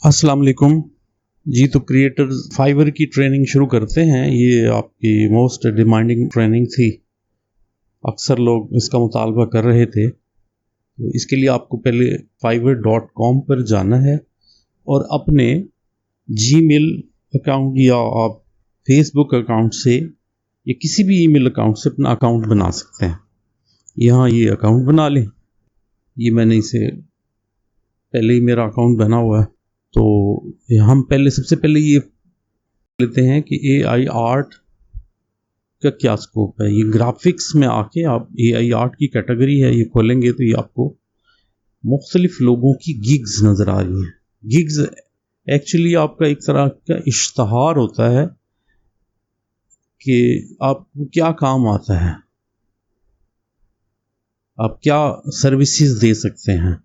अस्सलाम वालेकुम जी। तो क्रिएटर्स फाइवर की ट्रेनिंग शुरू करते हैं। ये आपकी मोस्ट डिमांडिंग ट्रेनिंग थी, अक्सर लोग इसका मुतालबा कर रहे थे। तो इसके लिए आपको पहले fiverr.com पर जाना है और अपने जीमेल अकाउंट या आप फेसबुक अकाउंट से या किसी भी ईमेल अकाउंट से अपना अकाउंट बना सकते हैं। यहाँ ये अकाउंट बना लें। ये मैंने इसे पहले ही मेरा अकाउंट बना हुआ है। तो हम सबसे पहले ये लेते हैं कि AI आर्ट का क्या स्कोप है। ये ग्राफिक्स में आके आप AI आर्ट की कैटेगरी है, ये खोलेंगे तो ये आपको मुख्तलिफ लोगों की गिग्स नज़र आ रही हैं। गिग्स एक्चुअली आपका एक तरह का इश्तहार होता है कि आपको क्या काम आता है, आप क्या सर्विसेज दे सकते हैं।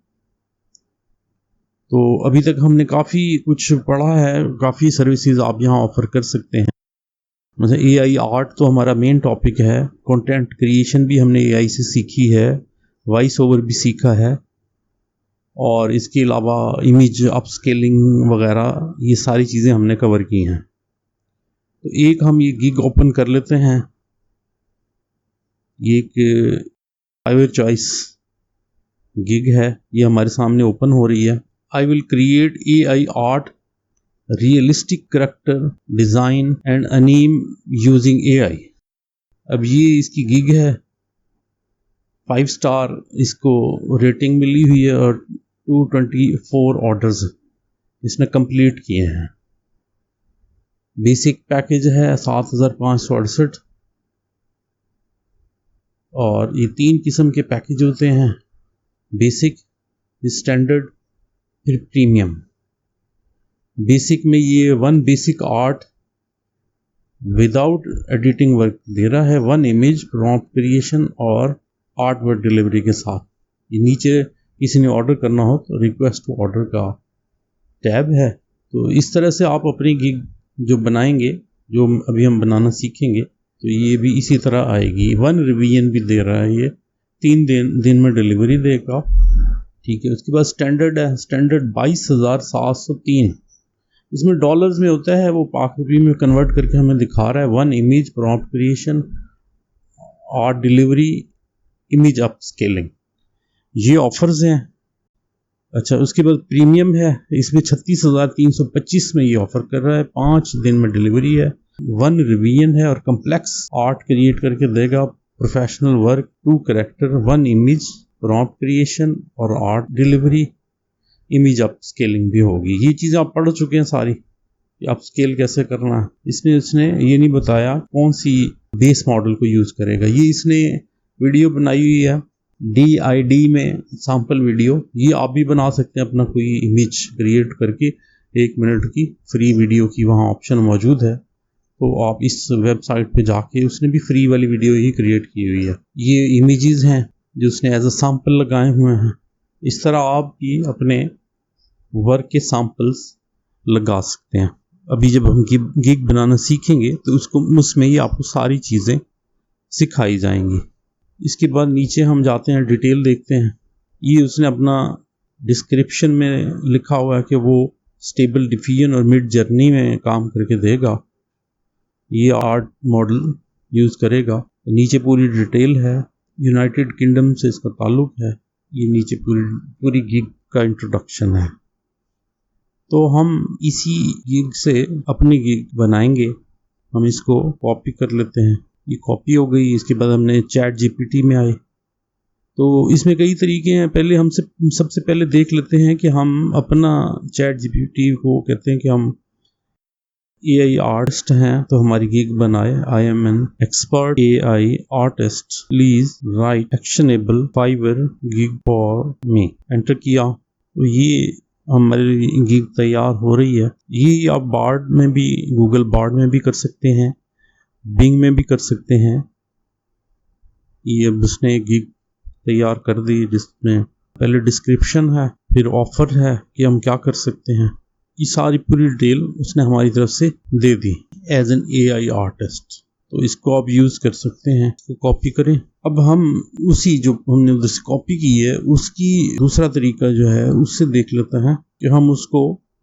तो अभी तक हमने काफ़ी कुछ पढ़ा है, काफ़ी सर्विसेज आप यहाँ ऑफ़र कर सकते हैं। मतलब AI आर्ट तो हमारा मेन टॉपिक है। कंटेंट क्रिएशन भी हमने AI से सीखी है, वॉइस ओवर भी सीखा है, और इसके अलावा इमेज अपस्केलिंग वगैरह ये सारी चीज़ें हमने कवर की हैं। तो एक हम ये गिग ओपन कर लेते हैं। ये एक फाइवर चॉइस गिग है, ये हमारे सामने ओपन हो रही है। I will create AI art realistic character design and anime using AI। अब ये इसकी गिग है, 5 स्टार इसको रेटिंग मिली हुई है और 224 ऑर्डर्स इसने कंप्लीट किए हैं। बेसिक पैकेज है 7568, और ये 3 किस्म के पैकेज होते हैं, बेसिक, स्टैंडर्ड, फिर प्रीमियम। बेसिक में ये 1 basic art without editing work दे रहा है, 1 इमेज प्रॉम्प्ट क्रिएशन और आर्ट वर्क डिलीवरी के साथ। ये नीचे किसी ने ऑर्डर करना हो तो रिक्वेस्ट टू ऑर्डर का टैब है। तो इस तरह से आप अपनी गिग जो बनाएंगे, जो अभी हम बनाना सीखेंगे, तो ये भी इसी तरह आएगी। 1 रिवीजन भी दे रहा है, ये 3 दिन में डिलीवरी देगा। ठीक है। उसके बाद स्टैंडर्ड है, स्टैंडर्ड 22,703। इसमें डॉलर्स में होता है, वो पाक रुपये में कन्वर्ट करके हमें दिखा रहा है। 1 image prompt creation, art delivery, image up scaling, ये ऑफर्स हैं। अच्छा, उसके बाद प्रीमियम है, इसमें 36,325 में ये ऑफर कर रहा है, 5 दिन में डिलीवरी है, 1 रिवीजन है और कम्प्लेक्स आर्ट क्रिएट करके देगा, professional work, 2 character, 1 image prompt creation और art delivery, image upscaling भी होगी। ये चीज़ें आप पढ़ चुके हैं सारी, अप स्केल कैसे करना है। इसमें उसने ये नहीं बताया कौन सी बेस मॉडल को यूज़ करेगा। ये इसने वीडियो बनाई हुई है DID में, सैम्पल वीडियो। ये आप भी बना सकते हैं, अपना कोई इमेज क्रिएट करके 1 मिनट की फ्री वीडियो की वहाँ ऑप्शन मौजूद है। तो आप इस वेबसाइट पे जाके, उसने भी फ्री वाली वीडियो ही क्रिएट की हुई है। ये इमेजेस हैं जो उसने एज अ सैम्पल लगाए हुए हैं। इस तरह आप भी अपने वर्क के सैम्पल्स लगा सकते हैं। अभी जब हम गिग बनाना सीखेंगे तो उसमें ही आपको सारी चीज़ें सिखाई जाएंगी। इसके बाद नीचे हम जाते हैं, डिटेल देखते हैं। ये उसने अपना डिस्क्रिप्शन में लिखा हुआ है कि वो स्टेबल डिफिजन और मिड जर्नी में काम करके देगा, ये आर्ट मॉडल यूज़ करेगा। नीचे पूरी डिटेल है, यूनाइटेड किंगडम से इसका ताल्लुक है। ये नीचे पूरी गिग का इंट्रोडक्शन है। तो हम इसी गिग से अपनी गिग बनाएंगे। हम इसको कॉपी कर लेते हैं, ये कॉपी हो गई। इसके बाद हमने चैट GPT में आए, तो इसमें कई तरीके हैं। पहले सबसे पहले देख लेते हैं कि हम अपना चैट GPT को कहते हैं कि हम AI आर्टिस्ट हैं, तो हमारी गिग बनाए। I am an expert AI artist, please write actionable Fiverr gig for me. Enter किया तो ये हमारी गिग तैयार हो रही है। ये आप बार्ड में भी, गूगल बार्ड में भी कर सकते हैं, बिंग में भी कर सकते हैं। ये उसने गिग तैयार कर दी, जिसमें पहले डिस्क्रिप्शन है, फिर ऑफर है कि हम क्या कर सकते हैं। ये सारी पूरी डिटेल उसने हमारी तरफ से दे दी एज एन AI आर्टिस्ट। तो इसको आप यूज़ कर सकते हैं, इसको कॉपी करें। अब हम उसी जो हमने उधर से कॉपी की है, उसकी दूसरा तरीका जो है उससे देख लेते हैं कि हम उसको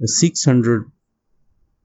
600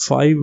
5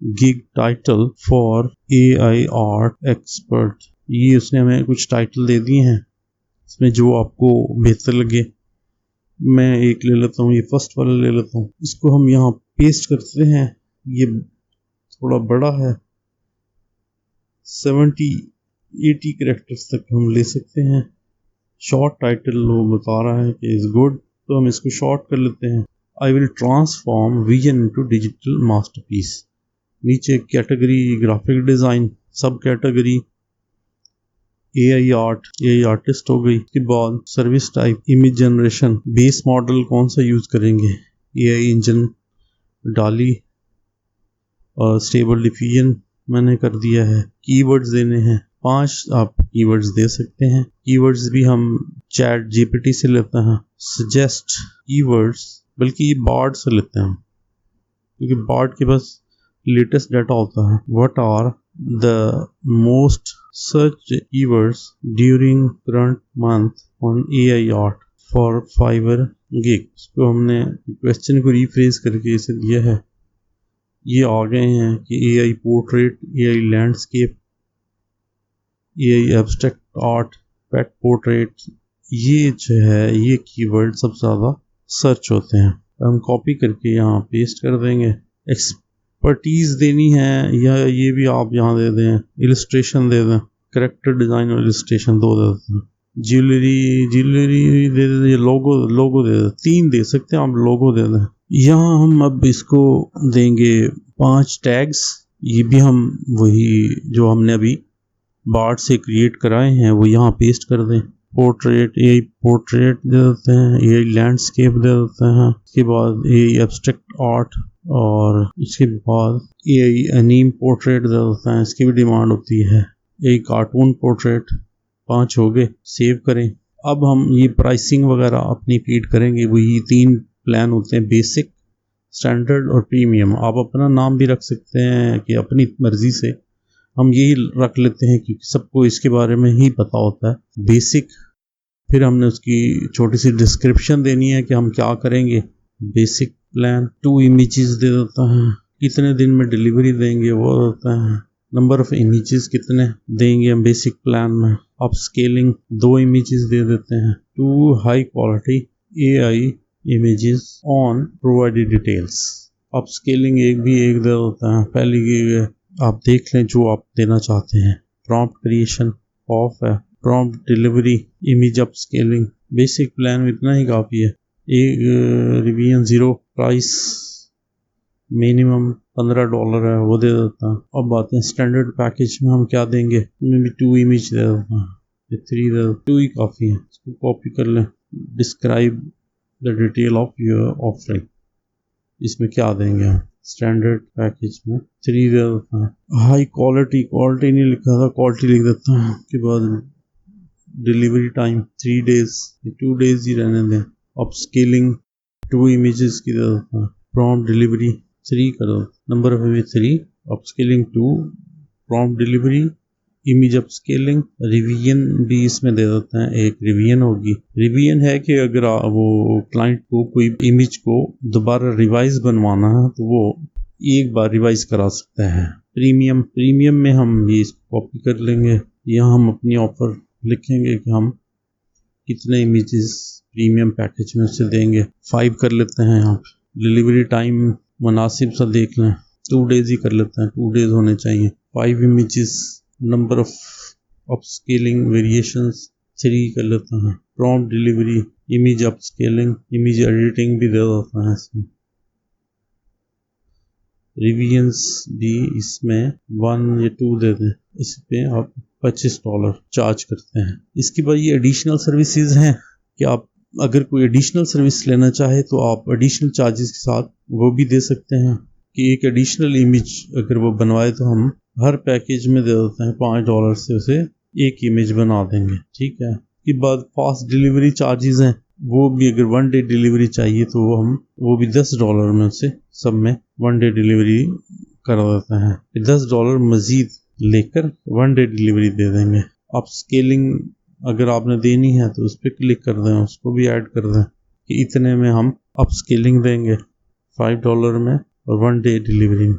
gig title for AI art expert. ये उसने हमें कुछ टाइटल दे दिए हैं, इसमें जो आपको बेहतर लगे। मैं एक ले लेता हूँ, ये फर्स्ट वाला ले लेता हूँ। इसको हम यहाँ पेस्ट करते हैं। ये थोड़ा बड़ा है, 70-80 कैरेक्टर्स तक हम ले सकते हैं। शॉर्ट टाइटल वो बता रहा है कि इज़ गुड, तो हम इसको शॉर्ट कर लेते हैं। I will transform vision into digital masterpiece. नीचे कैटेगरी ग्राफिक डिज़ाइन, सब category AI art, AI artist हो गई। इसके बाद service type, image generation, base model कौन सा यूज़ करेंगे, AI इंजन, डाली और स्टेबल डिफिजन मैंने कर दिया है। कीवर्ड्स देने हैं 5, आप कीवर्ड्स दे सकते हैं। कीवर्ड्स भी हम चैट GPT से लेते हैं। सजेस्ट कीवर्ड्स, बल्कि ये बार्ड से लेते हैं क्योंकि बार्ड के पास लेटेस्ट डाटा होता है। What are the most search keywords during current month on AI art for Fiverr gig. इसको हमने क्वेश्चन को रीफ्रेज करके इसे दिया है। ये आ गए हैं कि AI portrait, AI landscape, AI abstract art, pet portrait, ये जो है ये कीवर्ड सबसे ज़्यादा सर्च होते हैं। हम कॉपी करके यहाँ पेस्ट कर देंगे। एक्सपर्टीज़ देनी है या ये भी आप यहाँ दे दें। इलस्ट्रेशन दे दें, करेक्टर डिज़ाइन और इलस्ट्रेशन 2 दे देते हैं। ज्वेलरी दे दें, लोगो दे दें, 3 दे सकते हैं आप, लोगो दे दें। यहाँ हम अब इसको देंगे 5 टैग्स। ये भी हम वही जो हमने अभी बार्ड से क्रिएट कराए हैं वो यहाँ पेस्ट कर दें। पोर्ट्रेट, AI पोर्ट्रेट दे देते हैं, AI लैंडस्केप दे देते हैं। इसके बाद AI एब्स्ट्रैक्ट आर्ट और इसके बाद AI एनीम पोर्ट्रेट दे देते हैं, इसकी भी डिमांड होती है। एक कार्टून पोर्ट्रेट, 5 हो गए। सेव करें। अब हम ये प्राइसिंग वगैरह अपनी फीड करेंगे। वही 3 प्लान होते हैं, बेसिक, स्टैंडर्ड और प्रीमियम। आप अपना नाम भी रख सकते हैं कि अपनी मर्जी से, हम यही रख लेते हैं क्योंकि सबको इसके बारे में ही पता होता है। बेसिक, फिर हमने उसकी छोटी सी डिस्क्रिप्शन देनी है कि हम क्या करेंगे। बेसिक प्लान 2 इमेजेस दे देता है, कितने दिन में डिलीवरी देंगे वो होता है। नंबर ऑफ इमेजेस कितने देंगे हम बेसिक प्लान में। अप स्केलिंग 2 इमेजेस दे देते हैं। 2 high quality AI images on provided details. Up scaling एक दे देता है। पहली की आप देख लें जो आप देना चाहते हैं। प्रॉम्प्ट क्रिएशन ऑफ है। Prompt delivery, image up scaling. Basic plan में इतना ही काफ़ी है। एक रिवीजन 0, प्राइस मिनिमम $15 है, वो दे देता है। अब बात है स्टैंडर्ड पैकेज में हम क्या देंगे। उसमें भी 2 इमेज दे देता है, 3 दे 2 ही काफ़ी है। इसको कॉपी कर लें। Describe the detail of your offering, इसमें क्या देंगे हम। स्टैंडर्ड पैकेज में 3 दे देता है। हाई क्वालिटी नहीं लिखा था, क्वालिटी लिख देता है। उसके बाद डिलीवरी टाइम 3 डेज, 2 डेज ही रहने दें। अप स्केलिंग 2 इमेजेस की दे देता है। प्रॉम्प्ट डिलीवरी 3 करो, number of image 3, up scaling 2, prompt delivery, image up scaling. Revision भी इसमें दे देते हैं, एक रिवीजन होगी। रिवीजन है कि अगर वो क्लाइंट को कोई इमेज को दोबारा रिवाइज बनवाना है तो वो एक बार रिवाइज करा सकता है। प्रीमियम में हम ये कॉपी कर लेंगे। यहाँ हम अपनी ऑफर लिखेंगे कि हम कितने इमेजेस प्रीमियम पैकेज में से देंगे। 5 कर लेते हैं यहाँ पे। डिलीवरी टाइम मुनासिब सा देख लें, 2 डेज ही कर लेते हैं, 2 डेज होने चाहिए। 5 images, number of up scaling variations 3 कर लेते हैं। Prompt delivery, image up scaling, image editing भी दे देता है इसमें। रिवीजन्स भी इसमें 1 या 2 दे दें। इस पे आप $25 चार्ज करते हैं। इसके बाद ये एडिशनल सर्विसेज हैं कि आप अगर कोई एडिशनल सर्विस लेना चाहे तो आप एडिशनल चार्जेस के साथ वो भी दे सकते हैं कि एक एडिशनल इमेज अगर वो बनवाए तो हम हर पैकेज में दे देते हैं। $5 से उसे एक इमेज बना देंगे, ठीक है। इसके बाद फास्ट डिलीवरी चार्जेस हैं, वो भी अगर 1 डे डिलीवरी चाहिए तो वो भी $10 में से सब में 1 डे डिलीवरी कर देते हैं। $10 मजीद लेकर 1 डे डिलीवरी दे देंगे। अब स्केलिंग अगर आपने देनी है तो उस पर क्लिक कर दें, उसको भी ऐड कर दें कि इतने में हम अप स्केलिंग देंगे $5 में और 1 डे डिलीवरी में।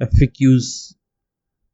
FAQs,